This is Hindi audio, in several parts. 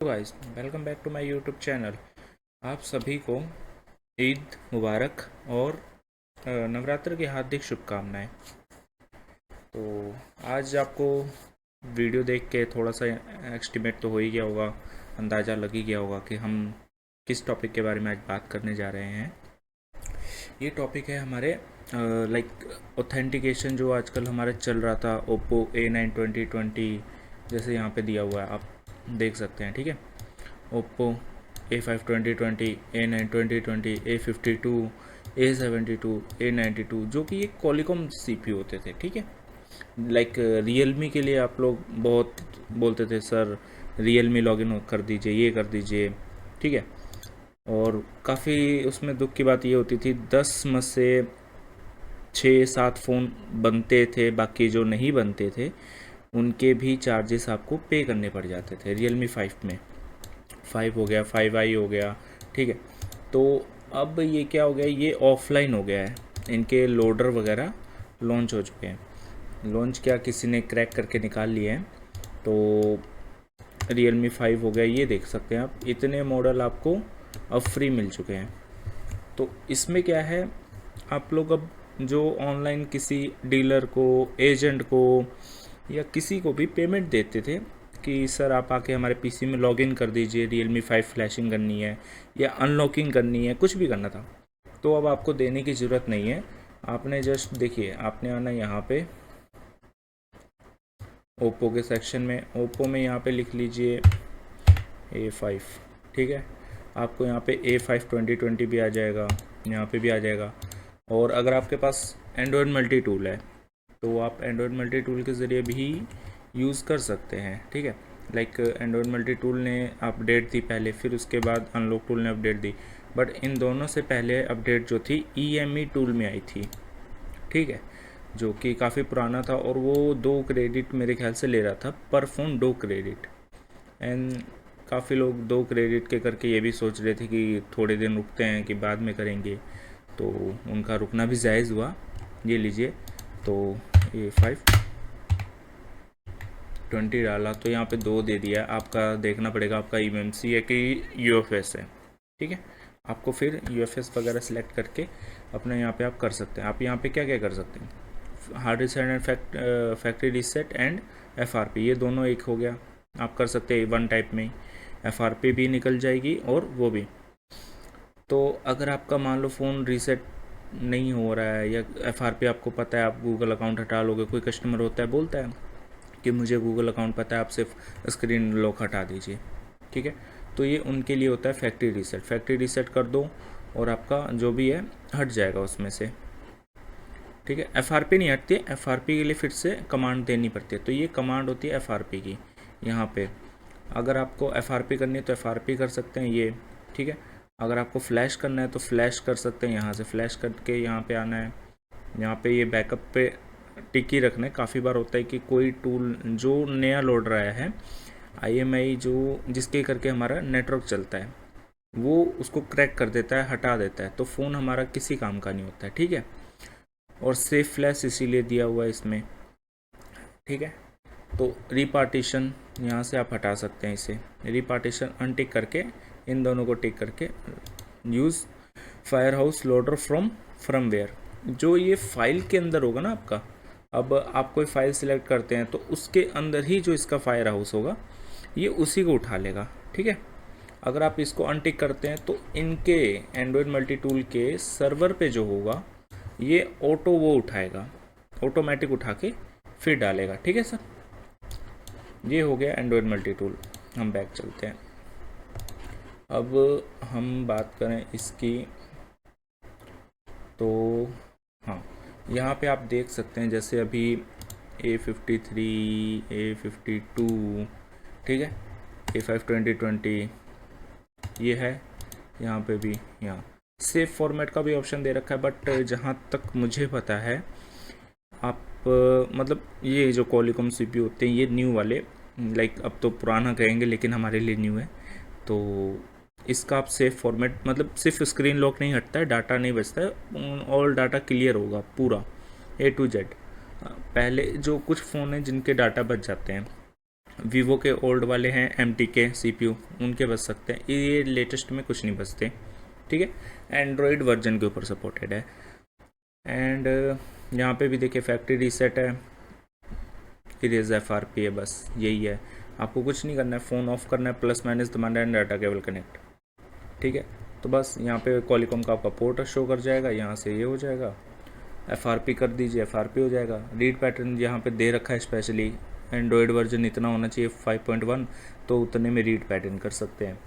Guys, welcome back to my YouTube channel. आप सभी को ईद मुबारक और नवरात्र की हार्दिक शुभकामनाएं। तो आज आपको वीडियो देख के थोड़ा सा एस्टिमेट तो हो ही गया होगा, अंदाज़ा लग ही गया होगा कि हम किस टॉपिक के बारे में आज बात करने जा रहे हैं। ये टॉपिक है हमारे ऑथेंटिकेशन, जो आजकल हमारे चल रहा था। ओप्पो A9 2020 जैसे यहाँ पे दिया हुआ है, आप देख सकते हैं। ठीक है, Oppo A5 2020, A9 2020, A52, A72, A92, जो कि ये कॉलिकॉम CPU होते थे। ठीक है, रियलमी के लिए आप लोग बहुत बोलते थे, सर रियलमी लॉगिन कर दीजिए, ये कर दीजिए। ठीक है, और काफ़ी उसमें दुख की बात ये होती थी, 10 में से 6-7 फ़ोन बनते थे, बाकी जो नहीं बनते थे उनके भी चार्जेस आपको पे करने पड़ जाते थे। रियलमी 5 में 5 हो गया, 5i हो गया। ठीक है, तो अब ये क्या हो गया, ये ऑफलाइन हो गया है। इनके लोडर वगैरह लॉन्च हो चुके हैं। लॉन्च क्या, किसी ने क्रैक करके निकाल लिए हैं। तो रियलमी 5 हो गया, ये देख सकते हैं आप, इतने मॉडल आपको अब फ्री मिल चुके हैं। तो इसमें क्या है, आप लोग अब जो ऑनलाइन किसी डीलर को, एजेंट को या किसी को भी पेमेंट देते थे कि सर आप आके हमारे पीसी में लॉगिन कर दीजिए, रियलमी 5 फ्लैशिंग करनी है या अनलॉकिंग करनी है, कुछ भी करना था, तो अब आपको देने की ज़रूरत नहीं है। आपने जस्ट देखिए, आपने आना यहाँ पे ओप्पो के सेक्शन में, ओप्पो में यहाँ पे लिख लीजिए A5। ठीक है, आपको यहाँ पे A5 2020 भी आ जाएगा, यहाँ पे भी आ जाएगा। और अगर आपके पास एंड्रॉयड मल्टी टूल है तो आप एंड्रॉयड मल्टी टूल के ज़रिए भी यूज़ कर सकते हैं। ठीक है, एंड्रॉयड मल्टी टूल ने अपडेट दी पहले, फिर उसके बाद अनलॉक टूल ने अपडेट दी, बट इन दोनों से पहले अपडेट जो थी EME टूल में आई थी। ठीक है, जो कि काफ़ी पुराना था और वो 2 क्रेडिट मेरे ख्याल से ले रहा था पर फ़ोन, 2 क्रेडिट। एंड काफ़ी लोग 2 क्रेडिट के करके ये भी सोच रहे थे कि थोड़े दिन रुकते हैं कि बाद में करेंगे, तो उनका रुकना भी जायज़ हुआ। ये लीजिए, तो A5 20 डाला तो यहाँ पे 2 दे दिया। आपका देखना पड़ेगा आपका eMMC है कि UFS है। ठीक है, आपको फिर UFS वगैरह सेलेक्ट करके अपना यहाँ पे आप कर सकते हैं। आप यहाँ पे क्या क्या कर सकते हैं, hard reset and factory reset and FRP, ये दोनों एक हो गया। आप कर सकते हैं वन टाइप में, FRP भी निकल जाएगी और वो भी। तो अगर आपका मान लो फ़ोन रीसेट नहीं हो रहा है या FRP आपको पता है, आप गूगल अकाउंट हटा लोगे, कोई कस्टमर होता है बोलता है कि मुझे गूगल अकाउंट पता है, आप सिर्फ स्क्रीन लॉक हटा दीजिए। ठीक है, तो ये उनके लिए होता है फैक्ट्री रीसेट। फैक्ट्री रीसेट कर दो और आपका जो भी है हट जाएगा उसमें से। ठीक है, FRP नहीं हटती है, FRP के लिए फिर से कमांड देनी पड़ती है। तो ये कमांड होती है FRP की। यहाँ पे अगर आपको FRP करनी है तो FRP कर सकते हैं ये। ठीक है, अगर आपको फ्लैश करना है तो फ्लैश कर सकते हैं, यहाँ से फ्लैश करके यहाँ पे आना है। यहाँ पे ये बैकअप पे टिक ही रखना है। काफ़ी बार होता है कि कोई टूल जो नया लोड रहा है, IMI जो जिसके करके हमारा नेटवर्क चलता है, वो उसको क्रैक कर देता है, हटा देता है, तो फ़ोन हमारा किसी काम का नहीं होता है। ठीक है, और सेफ फ्लैश इसीलिए दिया हुआ है इसमें। ठीक है, तो रिपार्टीशन यहाँ से आप हटा सकते हैं इसे। रिपार्टीशन अनटिक करके, इन दोनों को टिक करके, use fire house loader from firmware, जो ये फाइल के अंदर होगा ना आपका। अब आप कोई फाइल सिलेक्ट करते हैं तो उसके अंदर ही जो इसका फायर हाउस होगा ये उसी को उठा लेगा। ठीक है, अगर आप इसको अनटिक करते हैं तो इनके एंड्रॉयड मल्टी टूल के सर्वर पे जो होगा ये ऑटो वो उठाएगा, ऑटोमेटिक उठा के फिर डालेगा। ठीक है सर, ये हो गया एंड्रॉयड मल्टी टूल। हम बैक चलते हैं, अब हम बात करें इसकी। तो हाँ, यहाँ पे आप देख सकते हैं, जैसे अभी A53, A52, ठीक है, A5 2020 ये है। यहाँ पे भी, यहाँ सेव फॉर्मेट का भी ऑप्शन दे रखा है, बट जहाँ तक मुझे पता है, आप मतलब ये जो कॉलिकॉम CPU होते हैं ये न्यू वाले, अब तो पुराना कहेंगे लेकिन हमारे लिए न्यू है, तो इसका आप सेफ फॉर्मेट, मतलब सिर्फ स्क्रीन लॉक नहीं हटता है, डाटा नहीं बचता है, ऑल डाटा क्लियर होगा पूरा A to Z। पहले जो कुछ फ़ोन हैं जिनके डाटा बच जाते हैं, वीवो के ओल्ड वाले हैं MT के CPU, उनके बच सकते हैं, ये लेटेस्ट में कुछ नहीं बचते। ठीक है, एंड्रॉयड वर्जन के ऊपर सपोर्टेड है। एंड यहाँ पे भी देखिए फैक्ट्री रीसेट है, इरेज FRP है, बस यही है। आपको कुछ नहीं करना है, फ़ोन ऑफ करना है, प्लस माइनस दबाना है, डाटा केबल कनेक्ट। ठीक है, तो बस यहाँ पे कॉलिकॉम का आपका पोर्ट शो कर जाएगा, यहाँ से ये हो जाएगा, FRP कर दीजिए, FRP हो जाएगा। रीड पैटर्न यहाँ पे दे रखा है स्पेशली, एंड्रॉयड वर्जन इतना होना चाहिए 5.1, तो उतने में रीड पैटर्न कर सकते हैं।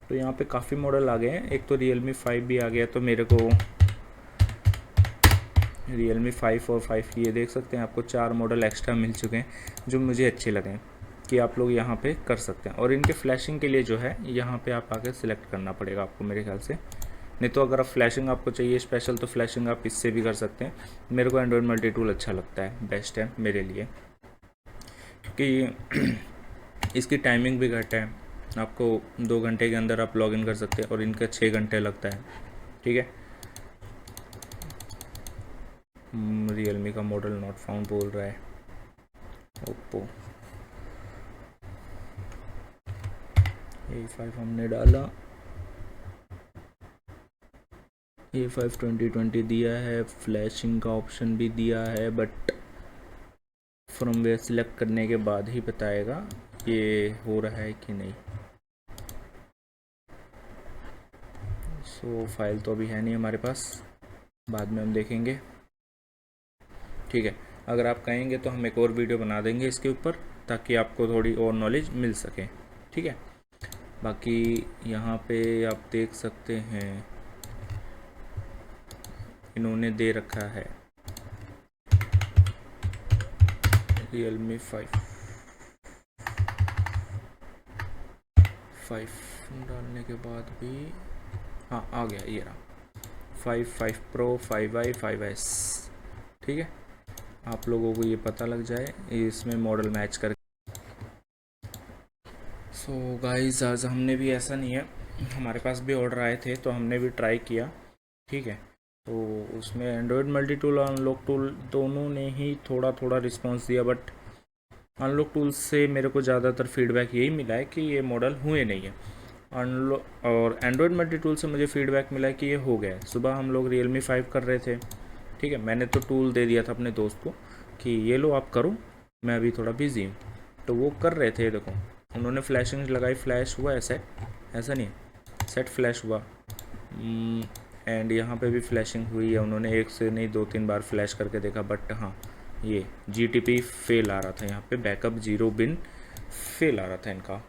तो यहाँ पे काफ़ी मॉडल आ गए हैं, एक तो Realme 5 भी आ गया, तो मेरे को Realme 5 और 5 ये देख सकते हैं, आपको 4 मॉडल एक्स्ट्रा मिल चुके हैं जो मुझे अच्छे लगे कि आप लोग यहाँ पे कर सकते हैं। और इनके फ्लैशिंग के लिए जो है यहाँ पे आप आके सिलेक्ट करना पड़ेगा आपको मेरे ख्याल से, नहीं तो अगर आप फ्लैशिंग आपको चाहिए स्पेशल तो फ्लैशिंग आप इससे भी कर सकते हैं। मेरे को एंड्रॉयड मल्टी टूल अच्छा लगता है, बेस्ट है मेरे लिए, क्योंकि इसकी टाइमिंग भी घट है, आपको 2 घंटे के अंदर आप लॉगिन कर सकते हैं और इनका 6 घंटे लगता है। ठीक है, Realme का मॉडल नॉट फाउंड बोल रहा है, ओप्पो A5 हमने डाला, A5 2020 दिया है, फ्लैशिंग का ऑप्शन भी दिया है, बट फ्रॉमवेयर सिलेक्ट करने के बाद ही बताएगा ये हो रहा है कि नहीं। सो फाइल तो अभी है नहीं हमारे पास, बाद में हम देखेंगे। ठीक है, अगर आप कहेंगे तो हम एक और वीडियो बना देंगे इसके ऊपर, ताकि आपको थोड़ी और नॉलेज मिल सके। ठीक है, बाकी यहाँ पे आप देख सकते हैं इन्होंने दे रखा है Realme 5 डालने के बाद भी हाँ आ गया, ये रहा 5 Pro 5i 5s। ठीक है, आप लोगों को ये पता लग जाए इसमें मॉडल मैच कर। सो गाइस आज हमने भी, ऐसा नहीं है, हमारे पास भी ऑर्डर आए थे तो हमने भी ट्राई किया। ठीक है, तो उसमें एंड्रॉयड मल्टी टूल और अनलॉक टूल दोनों ने ही थोड़ा थोड़ा रिस्पांस दिया, बट अनलॉक टूल से मेरे को ज़्यादातर फीडबैक यही मिला है कि ये मॉडल हुए नहीं है। अनलॉक और एंड्रॉयड मल्टी टूल से मुझे फीडबैक मिला है कि ये हो गया है। सुबह हम लोग Realme 5 कर रहे थे, ठीक है, मैंने तो टूल दे दिया था अपने दोस्त को कि ये लो आप करो, मैं अभी थोड़ा बिजी हूँ, तो वो कर रहे थे। देखो उन्होंने फ्लैशिंग लगाई, फ्लैश हुआ है सेट, ऐसा नहीं है, सेट फ्लैश हुआ, एंड यहाँ पे भी फ्लैशिंग हुई है। उन्होंने एक से नहीं 2-3 बार फ्लैश करके देखा, बट हाँ ये GTP फेल आ रहा था, यहाँ पे बैकअप 0 बिन फेल आ रहा था इनका।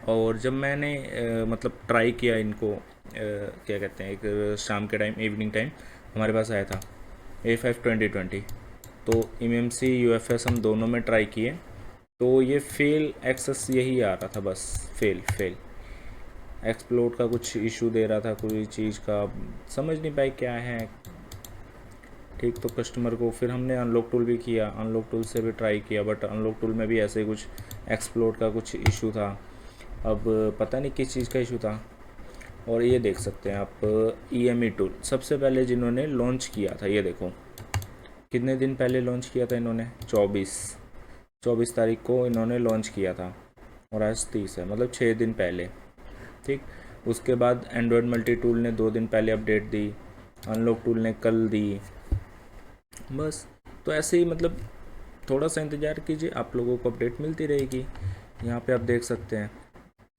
और जब मैंने मतलब ट्राई किया इनको, क्या कहते हैं, एक शाम के टाइम, इवनिंग टाइम हमारे पास आया था A5 2020, तो MMC UFS हम दोनों में ट्राई किए, तो ये फेल एक्सेस यही आ रहा था, बस फेल एक्सप्लोड का कुछ इशू दे रहा था, कोई चीज़ का समझ नहीं पाए क्या है। ठीक, तो कस्टमर को फिर हमने अनलॉक टूल भी किया, अनलॉक टूल से भी ट्राई किया, बट अनलॉक टूल में भी ऐसे कुछ एक्सप्लोड का कुछ इशू था। अब पता नहीं किस चीज़ का इशू था। और ये देख सकते हैं आप EME टूल सबसे पहले जिन्होंने लॉन्च किया था, ये देखो कितने दिन पहले लॉन्च किया था इन्होंने, 24 तारीख को इन्होंने लॉन्च किया था और आज 30 है, मतलब 6 दिन पहले। ठीक, उसके बाद एंड्रॉयड मल्टी टूल ने 2 दिन पहले अपडेट दी, अनलॉक टूल ने कल दी, बस। तो ऐसे ही मतलब थोड़ा सा इंतज़ार कीजिए, आप लोगों को अपडेट मिलती रहेगी। यहाँ पे आप देख सकते हैं,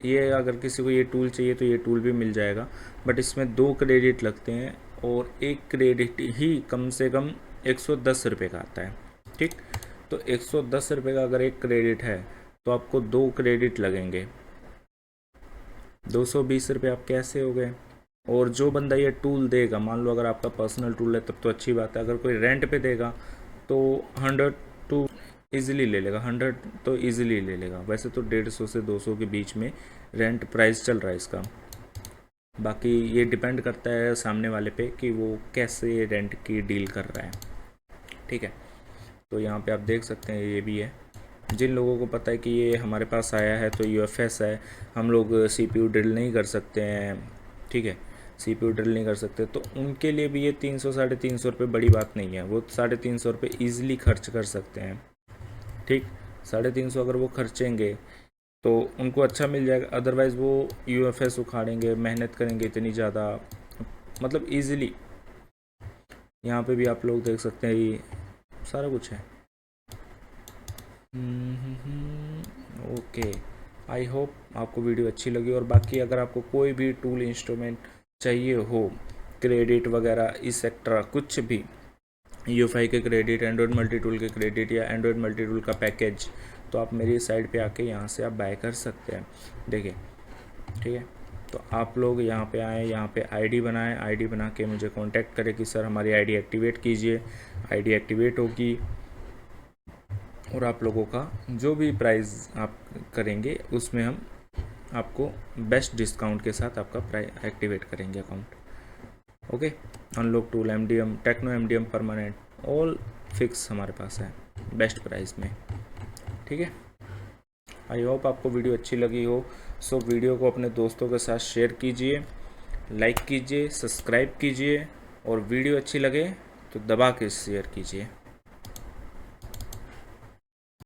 ये अगर किसी को ये टूल चाहिए तो ये टूल भी मिल जाएगा, बट इसमें 2 क्रेडिट लगते हैं और 1 क्रेडिट ही कम से कम 110 रुपये का आता है। ठीक, तो 110 रुपये का अगर 1 क्रेडिट है तो आपको 2 क्रेडिट लगेंगे, 220 रुपये आप कैसे हो गए। और जो बंदा ये टूल देगा, मान लो अगर आपका पर्सनल टूल है तब तो अच्छी बात है, अगर कोई रेंट पे देगा तो 100 टू ईज़िली ले लेगा, 100 तो ईज़िली ले लेगा। वैसे तो 150 से 200 के बीच में रेंट प्राइस चल रहा है इसका, बाकी ये डिपेंड करता है सामने वाले पे कि वो कैसे रेंट की डील कर रहा है। ठीक है, तो यहाँ पे आप देख सकते हैं ये भी है। जिन लोगों को पता है कि ये हमारे पास आया है तो UFS है, हम लोग CPU ड्रिल नहीं कर सकते हैं, ठीक है, CPU ड्रिल नहीं कर सकते, तो उनके लिए भी ये 300-350 रुपये बड़ी बात नहीं है, वो 350 रुपये ईज़िली खर्च कर सकते हैं। ठीक, 350 अगर वो खर्चेंगे तो उनको अच्छा मिल जाएगा, अदरवाइज़ वो यूएफएस उखाड़ेंगे, मेहनत करेंगे इतनी ज़्यादा, मतलब इजीली। यहाँ पे भी आप लोग देख सकते हैं ये सारा कुछ है। ओके, आई होप आपको वीडियो अच्छी लगी। और बाकी अगर आपको कोई भी टूल इंस्ट्रूमेंट चाहिए हो, क्रेडिट वगैरह इस एक्स्ट्रा कुछ भी, यूएफआई के क्रेडिट, एंड्रॉयड मल्टी टूल के क्रेडिट या एंड्रॉयड मल्टी टूल का पैकेज, तो आप मेरी साइट पे आके यहाँ से आप बाय कर सकते हैं। देखिए ठीक है, तो आप लोग यहाँ पे आएँ, यहाँ पे आईडी बनाएं, आईडी बना के मुझे कांटेक्ट करें कि सर हमारी आईडी एक्टिवेट कीजिए। आईडी एक्टिवेट होगी और आप लोगों का जो भी प्राइस आप करेंगे उसमें हम आपको बेस्ट डिस्काउंट के साथ आपका प्राइस एक्टिवेट करेंगे account. Okay, unlock tool, MDM, Tecno MDM permanent, all fix हमारे पास है बेस्ट प्राइस में। ठीक है, आई होप आपको वीडियो अच्छी लगी हो। सो वीडियो को अपने दोस्तों के साथ शेयर कीजिए, लाइक कीजिए, सब्सक्राइब कीजिए, और वीडियो अच्छी लगे तो दबा के शेयर कीजिए।